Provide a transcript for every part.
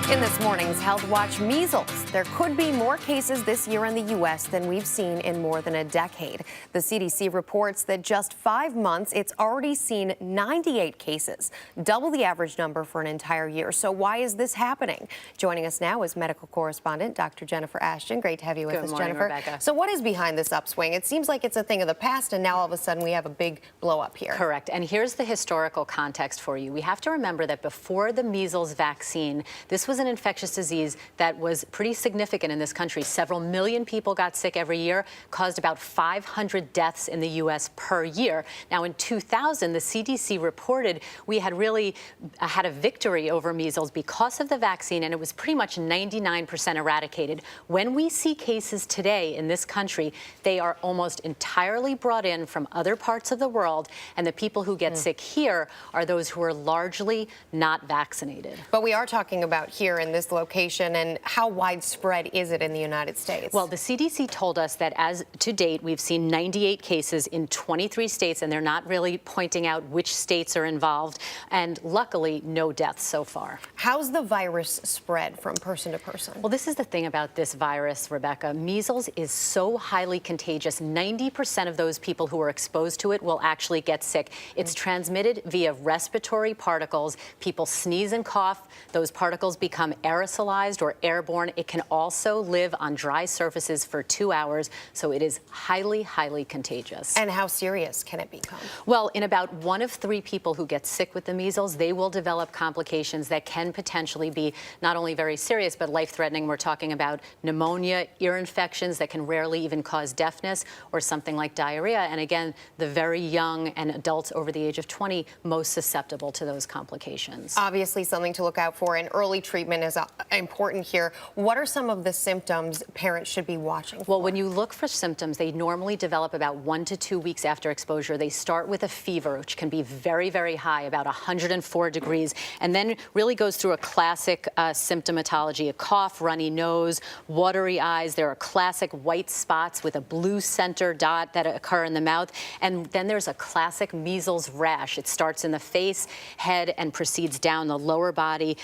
In this morning's Health Watch, measles. There could be more cases this year in the U.S. than we've seen in more than a decade. The CDC reports that just 5 months, it's already seen 98 cases, double the average number for an entire year. So why is this happening? Joining us now is medical correspondent Dr. Jennifer Ashton. Great to have you with us, Jennifer. Rebecca. So what is behind this upswing? It seems like it's a thing of the past, and now all of a sudden we have a big blow up here. Correct. And here's the historical context for you. We have to remember that before the measles vaccine, this was an infectious disease that was pretty significant in this country. Several million people got sick every year, caused about 500 deaths in the U.S. per year. Now, in 2000, the CDC reported we had really had a victory over measles because of the vaccine, and it was pretty much 99% eradicated. When we see cases today in this country, they are almost entirely brought in from other parts of the world, and the people who get sick here are those who are largely not vaccinated. But we are talking about here in this location, and how widespread is it in the United States? Well, the CDC told us that as to date, we've seen 98 cases in 23 states, and they're not really pointing out which states are involved, and luckily, no deaths so far. How's the virus spread from person to person? Well, this is the thing about this virus, Rebecca. Measles is so highly contagious. 90% of those people who are exposed to it will actually get sick. It's transmitted via respiratory particles. People sneeze and cough. Those particles become aerosolized or airborne. It can also live on dry surfaces for 2 hours, so it is highly, highly contagious. And how serious can it become? Well, in about 1 of 3 people who get sick with the measles, they will develop complications that can potentially be not only very serious, but life-threatening. We're talking about pneumonia, ear infections that can rarely even cause deafness, or something like diarrhea. And again, the very young and adults over the age of 20 most susceptible to those complications. Obviously something to look out for, and early treatment is important here. What are some of the symptoms parents should be watching for? Well, when you look for symptoms, they normally develop about 1 to 2 weeks after exposure. They start with a fever, which can be very, very high, about 104 degrees, and then really goes through a classic symptomatology: a cough, runny nose, watery eyes. There are classic white spots with a blue center dot that occur in the mouth, and then there's a classic measles rash. It starts in the face, head, and proceeds down the lower body,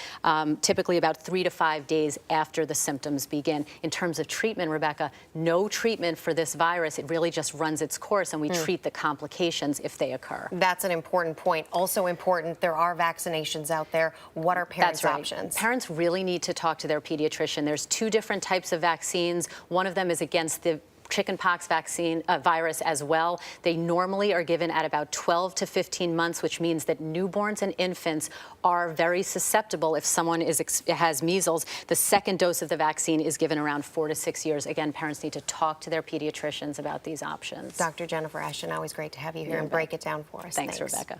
typically about 3 to 5 days after the symptoms begin. In terms of treatment, Rebecca, no treatment for this virus. It really just runs its course, and we treat the complications if they occur. That's an important point. Also important, there are vaccinations out there. What are parents' options? Parents really need to talk to their pediatrician. There's 2 different types of vaccines. One of them is against the chickenpox vaccine virus as well. They normally are given at about 12 to 15 months, which means that newborns and infants are very susceptible if someone has measles. The second dose of the vaccine is given around 4 to 6 years. Again, parents need to talk to their pediatricians about these options. Dr. Jennifer Ashton, always great to have you here and break it down for us. Thanks, Rebecca.